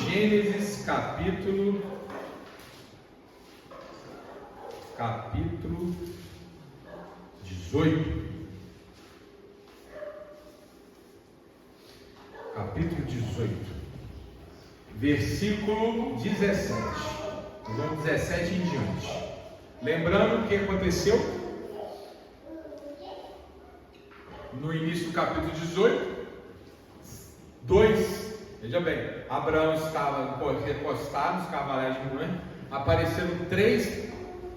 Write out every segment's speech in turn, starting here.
Gênesis capítulo 18. Capítulo 18, versículo 17. Então, 17 em diante. Lembrando o que aconteceu no início do capítulo 18. Veja bem, Abraão estava recostado nos cavaleiros de Moisés. Apareceram 3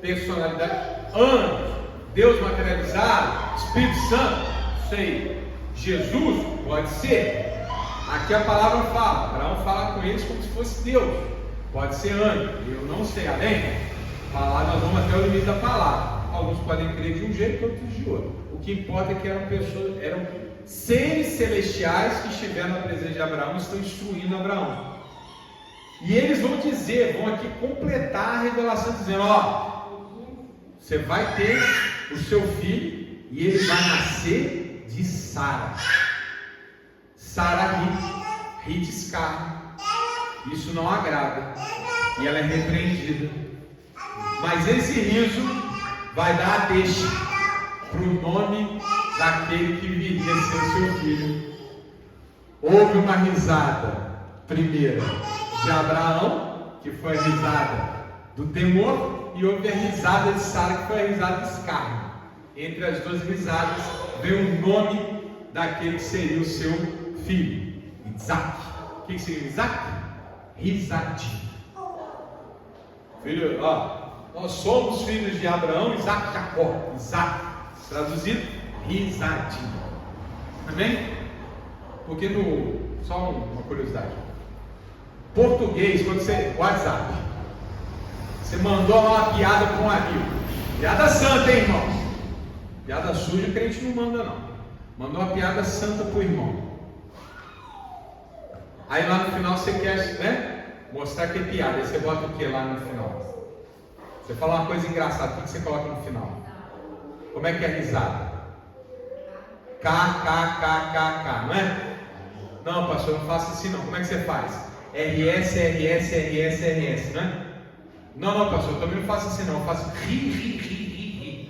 personalidades: anjos, Deus materializado, Espírito Santo, sei, Jesus, pode ser. Aqui a palavra fala, Abraão fala com eles como se fosse Deus, pode ser anjo, eu não sei, além, falar, nós vamos até o limite da palavra. Alguns podem crer de um jeito, outros de outro. O que importa é que eram seres celestiais que estiveram na presença de Abraão e estão instruindo Abraão. E eles vão aqui completar a revelação, dizendo: você vai ter o seu filho e ele vai nascer de Sara. Sara ri de escárnio. Isso não agrada e ela é repreendida. Mas esse riso vai dar a deixa para o nome daquele que viria a ser o seu filho. Houve uma risada primeira de Abraão, que foi a risada do temor, e houve a risada de Sara, que foi a risada de escárnio. Entre as duas risadas veio o nome daquele que seria o seu filho, Isaac. O que seria Isaac? Risadinho. Filho, nós somos filhos de Abraão, Isaac e Jacó. Isaac, traduzido, risadinho. Amém? Porque só uma curiosidade. Português, quando você, WhatsApp, você mandou uma piada para um amigo, piada santa, hein, irmão? Piada suja, o crente não manda, não. Mandou uma piada santa para o irmão. Aí lá no final você quer, mostrar que é piada. Aí você bota o que lá no final? Você fala uma coisa engraçada, o que você coloca no final? Como é que é a risada? KKKKK, não é? Não, pastor, não faça assim não. Como é que você faz? RS, RS, RS, RS, não é? Não, pastor, eu também não faço assim não. Eu faço ri.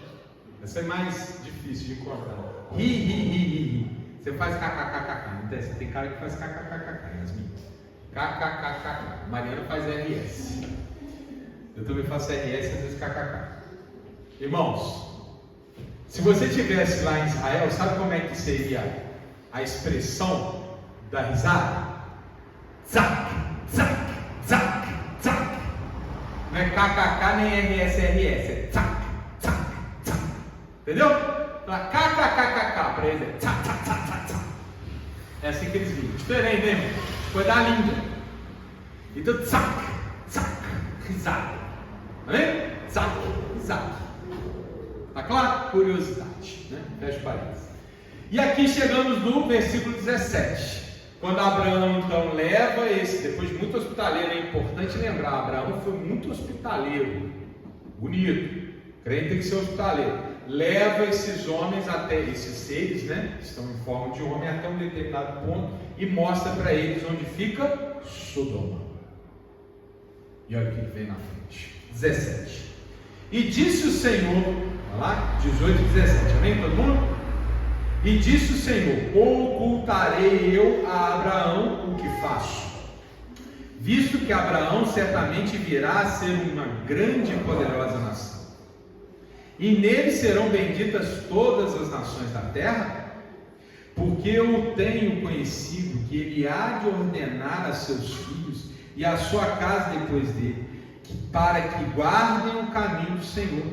Essa é mais difícil de encontrar. Ri. Você faz kkkk. Você tem cara que faz kkkk, Yasmin. Kkkk. Mariana faz RS. Eu também faço RS, às vezes kkk. Irmãos, se você estivesse lá em Israel, sabe como é que seria a expressão da risada? Zac, zac, zac, zac. Não é kkk nem RS, é zac, zac, zac. Entendeu? Então, kkkk para eles é zac, zac, zac, zac, zac. É assim que eles vivem. Diferente, né, irmão? Foi da língua. Então, zac, zac, risada. Amém? Zac, risada. Tá claro? Curiosidade, né? Fecha parênteses. E aqui chegamos no versículo 17. Quando Abraão então leva depois de muito hospitaleiro, é importante lembrar, Abraão foi muito hospitaleiro, bonito, crente tem que ser hospitaleiro, leva esses homens até, esses seres, né, que estão em forma de homem, até um determinado ponto, e mostra para eles onde fica Sodoma. E olha o que vem na frente, 17. E disse o Senhor, olha lá, 18 e 17, amém todo mundo? E disse o Senhor: ocultarei eu a Abraão o que faço, visto que Abraão certamente virá a ser uma grande e poderosa nação, e nele serão benditas todas as nações da terra, porque eu tenho conhecido que ele há de ordenar a seus filhos e a sua casa depois dele, para que guardem o caminho do Senhor,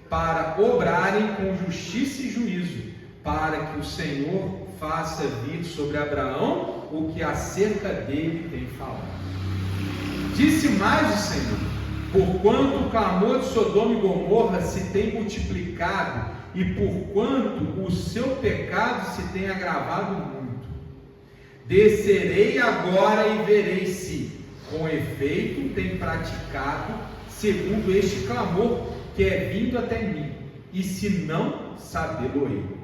para obrarem com justiça e juízo, para que o Senhor faça vir sobre Abraão o que acerca dele tem falado. Disse mais o Senhor: porquanto o clamor de Sodoma e Gomorra se tem multiplicado, e porquanto o seu pecado se tem agravado muito, descerei agora e verei se, com efeito, tem praticado segundo este clamor que é vindo até mim, e se não, sabê-lo-ei.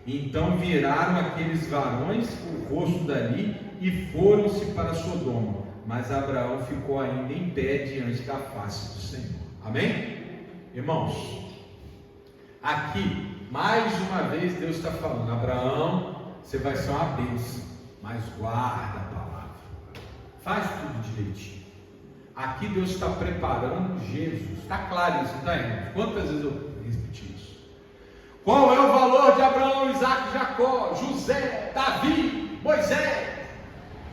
Então viraram aqueles varões o rosto dali e foram-se para Sodoma, mas Abraão ficou ainda em pé diante da face do Senhor. Amém? Irmãos, aqui, mais uma vez Deus está falando: Abraão, você vai ser uma bênção, mas guarda a palavra, faz tudo direitinho. Aqui Deus está preparando Jesus. Está claro isso, tá, irmãos? Quantas vezes eu repeti isso? Qual é o valor de Abraão, Isaac, Jacó, José, Davi, Moisés?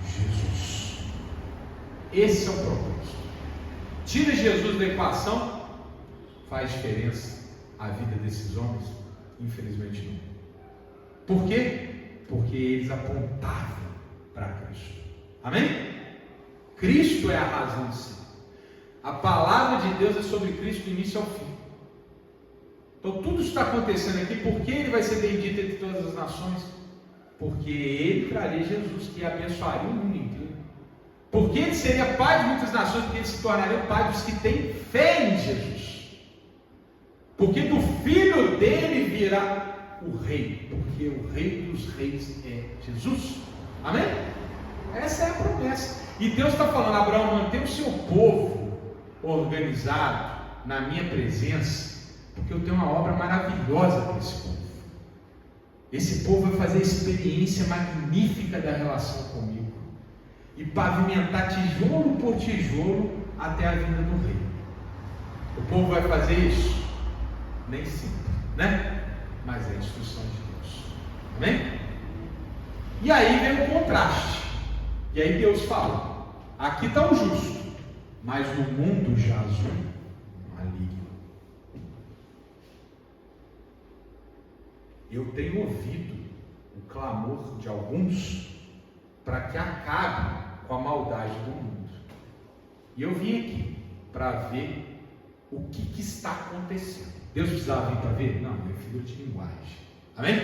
Jesus. Esse é o propósito. Tira Jesus da equação, faz diferença a vida desses homens? Infelizmente não. Por quê? Porque eles apontavam para Cristo. Amém? Cristo é a razão de ser. A palavra de Deus é sobre Cristo do início ao fim. Então tudo isso está acontecendo aqui. Por que ele vai ser bendito entre todas as nações? Porque ele traria Jesus, que abençoaria o mundo inteiro. Porque ele seria pai de muitas nações, porque ele se tornaria o pai dos que têm fé em Jesus. Porque do filho dele virá o rei, porque o rei dos reis é Jesus. Amém? Essa é a promessa. E Deus está falando: Abraão, mantém o seu povo organizado na minha presença, porque eu tenho uma obra maravilhosa para esse povo. Esse povo vai fazer a experiência magnífica da relação comigo e pavimentar tijolo por tijolo até a vinda do rei. O povo vai fazer isso? Nem sempre, né? Mas é a instrução de Deus. Amém? E aí vem o contraste. E aí Deus fala: aqui está o justo, mas no mundo jaz um maligno. Eu tenho ouvido o clamor de alguns para que acabe com a maldade do mundo. E eu vim aqui para ver o que está acontecendo. Deus precisava vir para ver? Não, é figura de linguagem. Amém?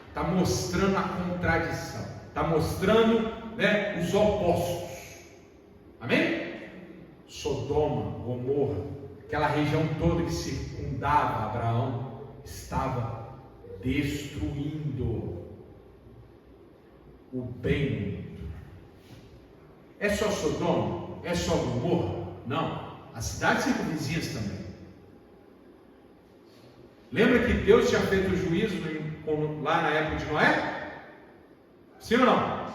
Está mostrando a contradição. Está mostrando, né, os opostos. Amém? Sodoma, Gomorra, aquela região toda que circundava Abraão, estava destruindo o bem no mundo. É só Sodoma? É só Gomorra? Não. As cidades circunvizinhas também. Lembra que Deus tinha feito o juízo lá na época de Noé? Sim ou não?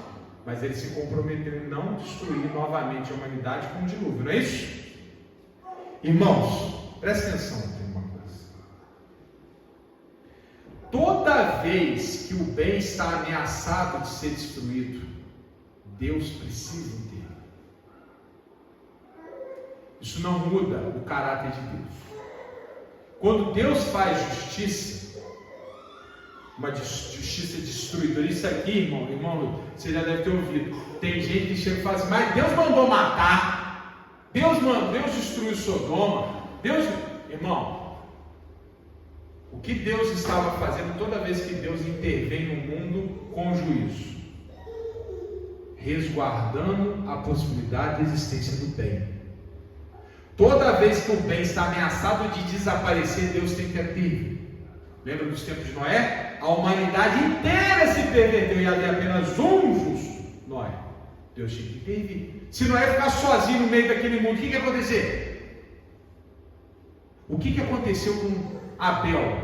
Mas ele se comprometeu em não destruir novamente a humanidade com o dilúvio, não é isso? Irmãos, presta atenção, tem uma coisa. Toda vez que o bem está ameaçado de ser destruído, Deus precisa intervir. Isso não muda o caráter de Deus. Quando Deus faz justiça, uma justiça destruidora, isso aqui, irmão, você já deve ter ouvido. Tem gente que chega e fala assim: mas Deus mandou matar, Deus destruiu Sodoma, irmão, o que Deus estava fazendo toda vez que Deus intervém no mundo com juízo? Resguardando a possibilidade de existência do bem. Toda vez que o bem está ameaçado de desaparecer, Deus tem que intervir. Lembra dos tempos de Noé? A humanidade inteira se perverteu e havia apenas um justo, Noé. Deus tinha que intervir. Se Noé ficar sozinho no meio daquele mundo, o que ia acontecer? O que aconteceu com Abel?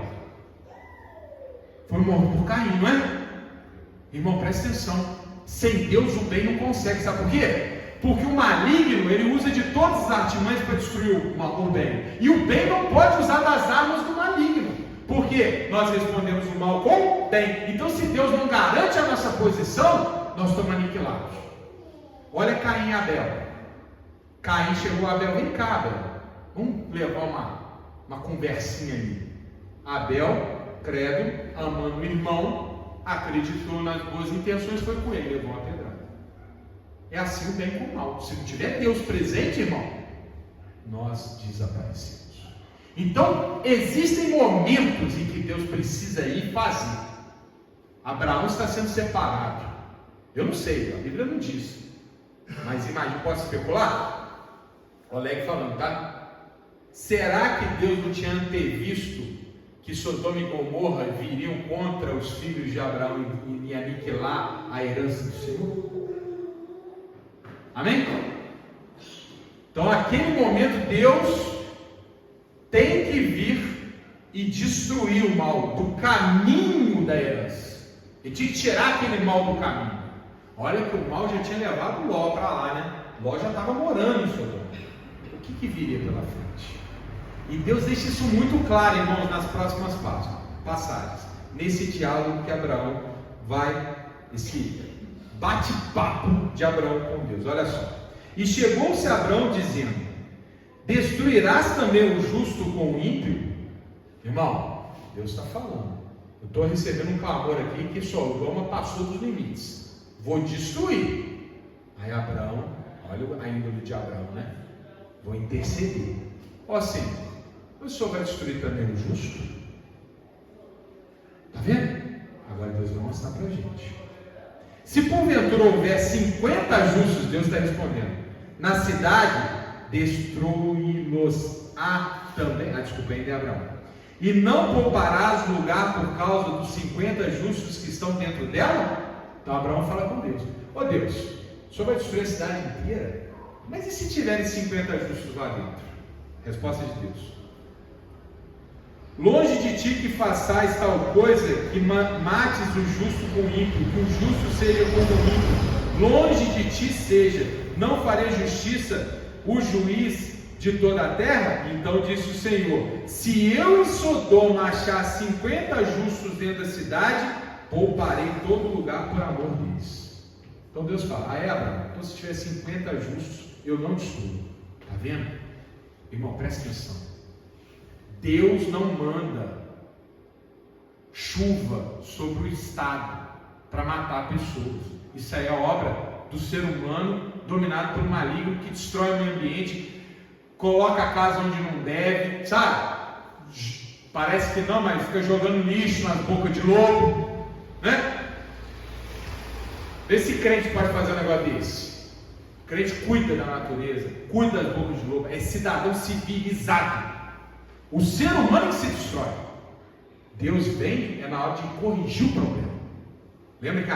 Foi morto por Caim, não é? Irmão, presta atenção. Sem Deus o bem não consegue. Sabe por quê? Porque o maligno, ele usa de todas as artimanhas para destruir o bem. E o bem não pode usar das armas do maligno. Porque nós respondemos o mal com o bem. Então, se Deus não garante a nossa posição, nós estamos aniquilados. Olha Caim e Abel. Caim chegou a Abel: vem cá, Abel, vamos levar uma conversinha ali. Abel, credo, amando o irmão, acreditou nas boas intenções, foi com ele, levou a pedrada. É assim o bem com o mal. Se não tiver Deus presente, irmão, nós desaparecemos. Então, existem momentos em que Deus precisa ir fazer. Abraão está sendo separado. Eu não sei, a Bíblia não diz. Mas imagina, posso especular? Oleg falando, tá? Será que Deus não tinha antevisto que Sodoma e Gomorra viriam contra os filhos de Abraão e aniquilar a herança do Senhor? Amém? Então, naquele momento, Deus tem que vir e destruir o mal do caminho da herança. Ele tinha que tirar aquele mal do caminho. Olha que o mal já tinha levado Ló para lá, né? Ló já estava morando em Sodoma. O que viria pela frente? E Deus deixa isso muito claro, irmãos, nas próximas passagens. Nesse diálogo que Abraão vai, esse bate-papo de Abraão com Deus. Olha só. E chegou-se Abraão dizendo: destruirás também o justo com o ímpio? Irmão, Deus está falando. Eu estou recebendo um clamor aqui que Sodoma passou dos limites. Vou destruir. Aí Abraão, olha a índole de Abraão, né? Vou interceder. Ó Senhor, o Senhor vai destruir também o justo? Está vendo? Agora Deus vai mostrar para a gente. Se porventura houver 50 justos, Deus está respondendo, na cidade, destruí-los-á também. Desculpa, ainda é Abraão. E não pouparás lugar por causa dos 50 justos que estão dentro dela? Então Abraão fala com Deus: ó Deus, o Senhor vai destruir a cidade inteira? Mas e se tiverem 50 justos lá dentro? Resposta de Deus: longe de ti que façais tal coisa, que mates o justo com o ímpio, que o justo seja como o ímpio. Longe de ti seja, não farei justiça o juiz de toda a terra? Então disse o Senhor: se eu em Sodoma achar 50 justos dentro da cidade, pouparei todo lugar por amor deles. Então Deus fala: Abraão, então se tiver 50 justos, eu não destruo. Está vendo? Irmão, presta atenção. Deus não manda chuva sobre o estado para matar pessoas. Isso aí é obra do ser humano dominado por um maligno que destrói o meio ambiente, coloca a casa onde não deve, sabe? Parece que não, mas fica jogando lixo nas bocas de lobo, né? Esse crente pode fazer um negócio desse. O crente cuida da natureza, cuida das bocas de lobo, é cidadão civilizado. O ser humano que se destrói. Deus vem na hora de corrigir o problema. Lembra que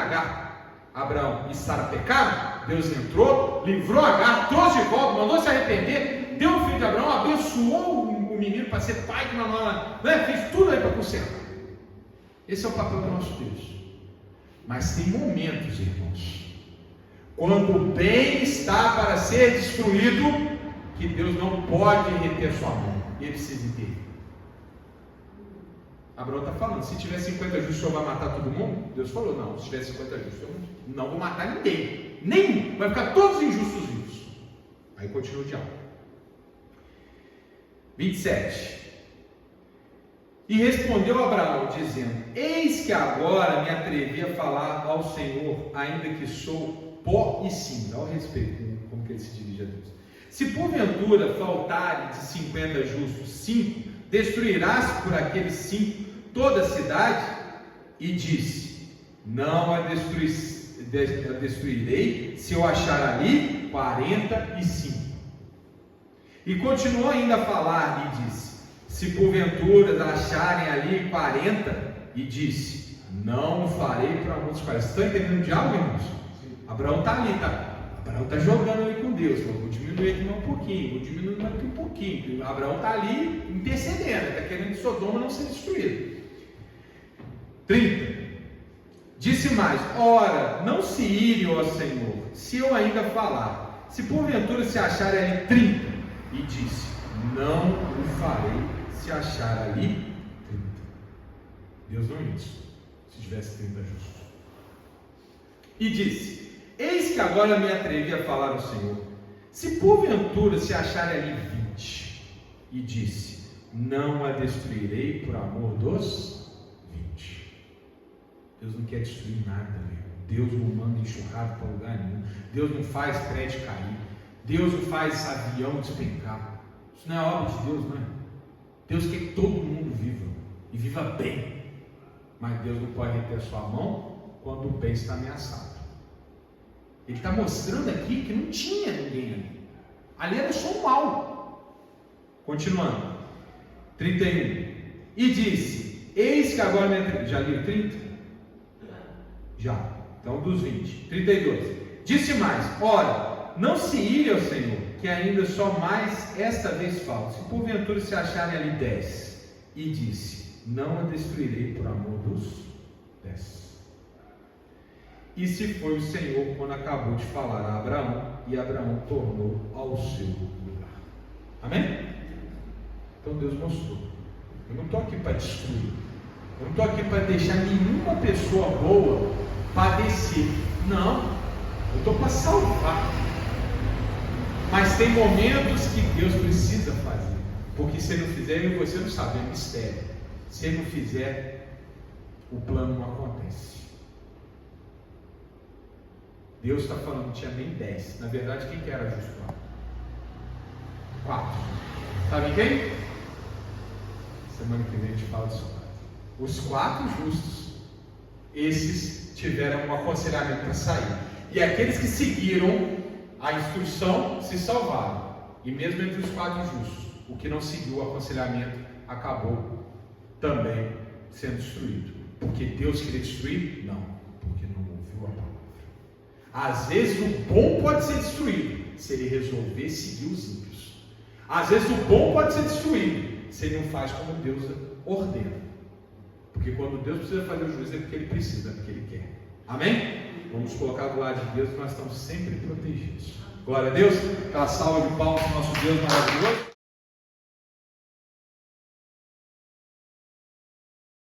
Abraão e Sara pecaram? Deus entrou, livrou Agar, trouxe de volta, mandou se arrepender, deu o filho de Abraão, abençoou o menino para ser pai de uma nova, né? Fez tudo aí para consertar. Esse é o papel do nosso Deus. Mas tem momentos, irmãos, quando o bem está para ser destruído, que Deus não pode reter sua mão. Ele precisa intervir. Abraão está falando: se tiver 50 justos, o Senhor vai matar todo mundo? Deus falou: não, se tiver 50 justos, eu não vou matar ninguém. Nenhum. Vai ficar todos injustos vivos. Aí continua o diálogo. 27. E respondeu Abraão, dizendo: eis que agora me atrevi a falar ao Senhor, ainda que sou pó e cinza. Ao respeito, como que ele se dirige a Deus. Se porventura faltarem de 50 justos 5, destruirás por aqueles 5 toda a cidade? E disse: não a destruirei, se eu achar ali 45. E continuou ainda a falar, e disse: se porventura acharem ali 40, e disse: não o farei por amor dos 40. Estão entendendo o diálogo, irmãos? Abraão está ali, tá? Abraão está jogando ali com Deus. Vou diminuir aqui mais um pouquinho, vou diminuir mais aqui um pouquinho. Abraão está ali intercedendo, está querendo que Sodoma não seja destruída. 30. Disse mais: ora, não se ire, ó Senhor, se eu ainda falar. Se porventura se acharem ali 30, e disse: não o farei se achar ali 30. Deus não ia isso, se tivesse 30 justos. E disse: eis que agora me atrevi a falar ao Senhor, se porventura se acharem ali 20, e disse: não a destruirei por amor dos 20. Deus não quer destruir nada, meu. Deus não manda enxurrada para lugar nenhum. Deus não faz prédio cair. Deus não faz avião despencar. Isso não é obra de Deus, não é? Deus quer que todo mundo viva, e viva bem. Mas Deus não pode reter a sua mão quando o bem está ameaçado. Ele está mostrando aqui que não tinha ninguém ali. Ali era só o mal. Continuando. 31. E disse: eis que agora me atrevi. Já li 30? Já. Então dos 20. 32. Disse mais: ora, não se ire ao Senhor, que ainda só mais esta vez falo. Se porventura se acharem ali 10, e disse: não a destruirei por amor dos 10. E se foi o Senhor quando acabou de falar a Abraão, e Abraão tornou ao seu lugar. Amém? Então Deus mostrou. Eu não estou aqui para destruir. Eu não estou aqui para deixar nenhuma pessoa boa padecer. Não. Eu estou para salvar. Mas tem momentos que Deus precisa fazer. Porque se Ele não fizer, eu e você não sabe, é mistério. Se Ele não fizer, o plano não acontece. Deus está falando, tinha nem 10. Na verdade, quem que era justo lá? 4. Sabe quem? Semana que vem a gente fala disso. Os 4 justos. Esses tiveram um aconselhamento para sair. E aqueles que seguiram a instrução se salvaram. E mesmo entre os 4 justos, o que não seguiu o aconselhamento acabou também sendo destruído. Porque Deus queria destruir? Não. Porque não ouviu a palavra. Às vezes o bom pode ser destruído se ele resolver seguir os ímpios. Às vezes o bom pode ser destruído se ele não faz como Deus ordena. Porque quando Deus precisa fazer o juízo é porque Ele precisa, é porque Ele quer. Amém? Vamos colocar do lado de Deus, nós estamos sempre protegidos. Glória a Deus. Aquela salva de palmas para o nosso Deus maravilhoso.